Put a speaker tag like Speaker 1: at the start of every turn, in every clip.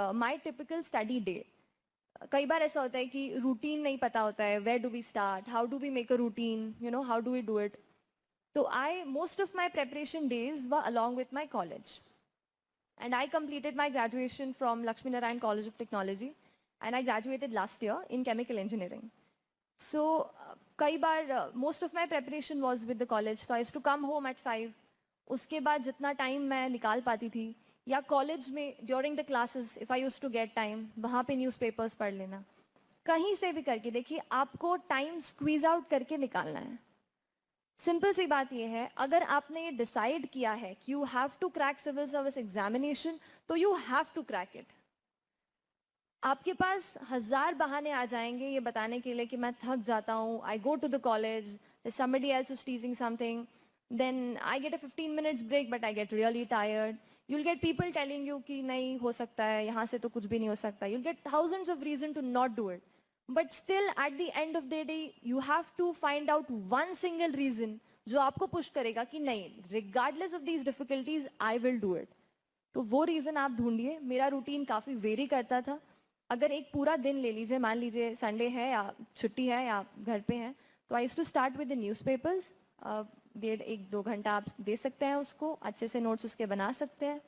Speaker 1: माई typical study day, कई बार ऐसा होता है कि रूटीन नहीं पता होता है, where do we start, how do we make a routine, how do we do it. तो I most of my preparation days were along with my college, and I completed my graduation from Lakshmi Narayan College of Technology, and I graduated last year in chemical engineering. So, कई बार most of my preparation was with the college, so I used to come home at 5. उसके बाद जितना time मैं निकाल पाती थी, या college में during the classes if I use to get time, वहाँ पे न्यूज़पेपर्स पढ़ लेना. कहीं से भी करके देखिए, आपको टाइम स्क्वीज आउट करके निकालना है. सिंपल सी बात यह है, अगर आपने ये डिसाइड किया है कि you have to crack civil service examination, तो you have to crack it. आपके पास हजार बहाने आ जाएंगे ये बताने के लिए कि मैं थक जाता हूँ, I go to the college, somebody else is teaching something, then I get a 15 minutes break but I get really tired. You'll get people telling you कि नहीं हो सकता है, यहाँ से तो कुछ भी नहीं हो सकता. You'll get thousands of reasons to not do it. But still at the end of the day, you have to find out one single reason जो आपको पुश करेगा कि नहीं, regardless of these difficulties, I will do it. तो वो reason आप ढूंढिए. मेरा रूटीन काफ़ी वेरी करता था. अगर एक पूरा दिन ले लीजिए, मान लीजिए संडे है या छुट्टी है या घर पे हैं, तो I use to start with the newspapers. 1-2 घंटा आप दे सकते हैं उसको, अच्छे से नोट्स उसके बना सकते हैं.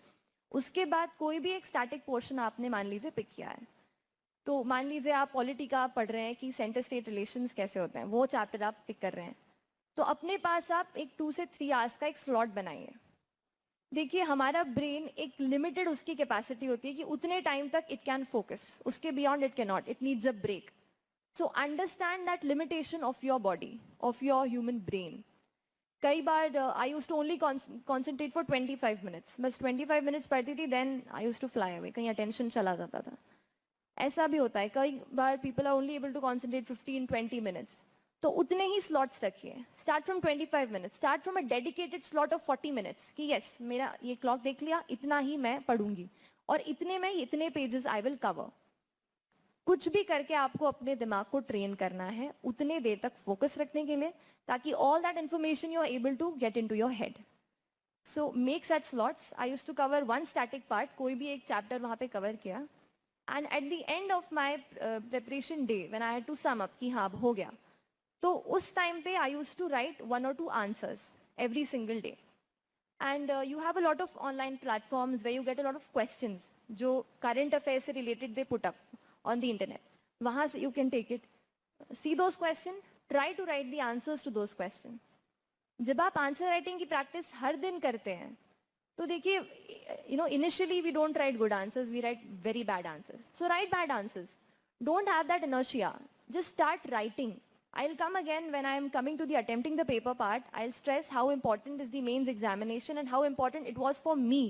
Speaker 1: उसके बाद कोई भी एक स्टैटिक पोर्शन आपने मान लीजिए पिक किया है, तो मान लीजिए आप पॉलिटी का पढ़ रहे हैं कि सेंटर स्टेट रिलेशंस कैसे होते हैं, वो चैप्टर आप पिक कर रहे हैं, तो अपने पास आप एक 2 से 3 आवर्स का एक स्लॉट बनाइए. देखिए, हमारा ब्रेन एक लिमिटेड उसकी कैपेसिटी होती है कि उतने टाइम तक इट कैन फोकस, उसके beyond it can not, it needs a break. So understand that limitation of your body, of your human brain. कई बार I use to only concentrate for 25 minutes, बस 25 minutes पढ़ती थी, then I use to fly away, कहीं attention चला जाता था. ऐसा भी होता है, कई बार people are only able to concentrate 15-20 minutes. तो उतने ही स्लॉट्स रखिए. Start from 25 minutes, start from a dedicated slot of 40 minutes कि यस, मेरा ये क्लॉक देख लिया, इतना ही मैं पढ़ूंगी और इतने में इतने पेजेस आई विल कवर. कुछ भी करके आपको अपने दिमाग को ट्रेन करना है उतने देर तक फोकस रखने के लिए, ताकि all that information you are able to get in to your head. So make such slots. I use to cover one static part, कोई भी एक चैप्टर वहाँ पे कवर किया, and at the end of my preparation day when I had to sum up कि हाँ अब हो गया, तो उस टाइम पे I use to write 1 or 2 answers every single day. And you have a lot of online platforms way you get a lot of questions जो current affair से related they put up on the internet. वहाँ से you can take it, see those question, try to write the answers to those question. जब आप answer writing की practice हर दिन करते हैं, तो देखिए, initially we don't write good answers, we write very bad answers. So write bad answers, don't have that inertia, just start writing. I'll come again when I'm coming to the attempting the paper part. I'll stress how important is the mains examination and how important it was for me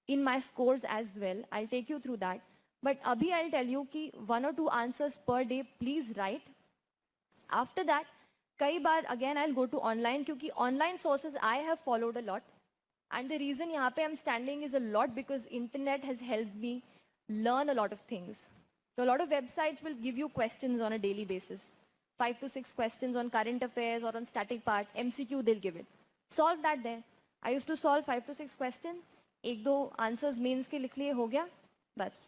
Speaker 1: in my scores as well. I'll take you through that. But abhi I'll tell you ki 1 or 2 answers per day, please write. After that, कई बार again I'll go to online, क्योंकि online sources I have followed a lot. And the reason यहाँ पे I'm standing is a lot because internet has helped me learn a lot of things. So a lot of websites will give you questions on a daily basis. 5 to 6 questions on current affairs or on static part, MCQ they'll give it. Solve that there. I used to solve 5 to 6 questions. 1-2 answers mains के लिख लिए, हो गया बस.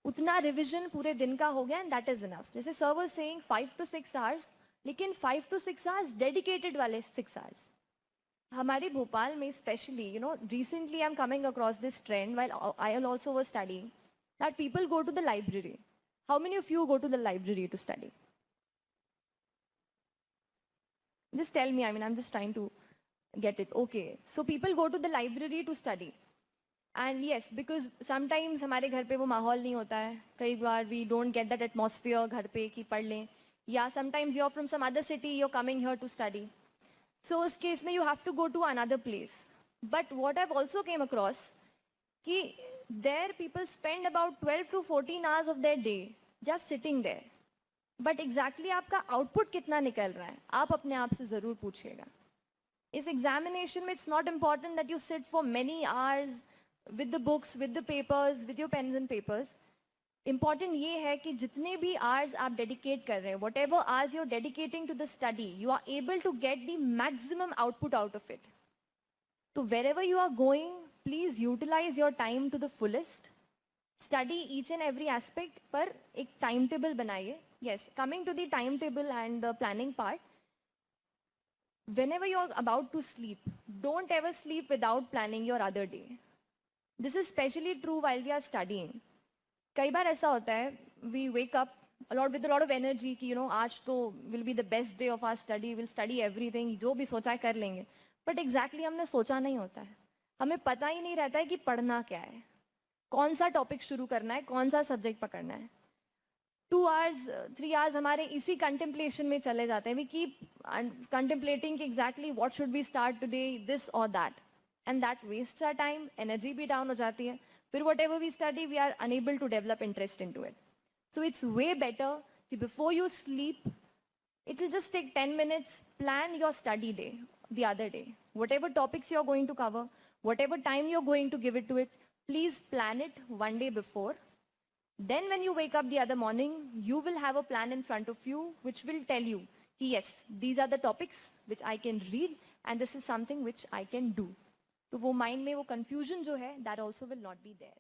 Speaker 1: उतना revision पूरे दिन का हो गया, एंड दैट इज इनफ. जैसे sir was saying 5 to 6 hours, लेकिन 5 to 6 आवर्स डेडिकेटेड वाले 6 आवर्स. हमारे भोपाल में specially, recently I'm coming across this trend while I also was studying, that people go to the library. How many of you go to the library to study? Just tell me, I mean, I'm just trying to get it. Okay, so people go to the library to study. And yes, because sometimes हमारे घर पे वो माहौल नहीं होता है, कई बार we don't get that atmosphere घर पे कि पढ़ लें, या sometimes you're from some other city, you're coming here to study. So उस केस में you have to go to another place. But what I've also came across कि there people spend about 12 to 14 hours of their day just sitting there. But exactly आपका output कितना निकल रहा है, आप अपने आप से ज़रूर पूछिएगा. इस एग्जामिनेशन में it's not important that you sit for many hours with the books, with the papers, with your pens and papers. Important ये है कि जितने भी hours आप dedicate कर रहे हैं, whatever hours you're dedicating to the study, you are able to get the maximum output out of it. So wherever you are going, please utilize your time to the fullest. Study each and every aspect पर एक timetable बनाइए. Yes, coming to the timetable and the planning part, whenever you're about to sleep, don't ever sleep without planning your other day. This is especially true while we are studying. कई बार ऐसा होता है, we wake up with a lot of energy कि आज तो will be the best day of our study, we'll study everything, जो भी सोचा है कर लेंगे. But exactly हमने सोचा नहीं होता है. हमें पता ही नहीं रहता है कि पढ़ना क्या है, कौन सा टॉपिक शुरू करना है, कौन सा सब्जेक्ट पकड़ना है. 2 hours, 3 hours हमारे इसी कंटेम्पलेशन में चले जाते हैं. We keep contemplating exactly what should we start today, this और that, and that wastes our time. Energy भी डाउन हो जाती है. फिर whatever we study we are unable to develop interest in to it. So it's way better कि before you sleep it will just take 10 minutes, plan your study day, the other day. Whatever topics you're going to cover, whatever time you're going to give it to it, please plan it one day before. Then when you wake up the other morning, you will have a plan in front of you which will tell you, yes, these are the topics which I can read and this is something which I can do. तो वो mind में वो confusion जो है, that also will not be there.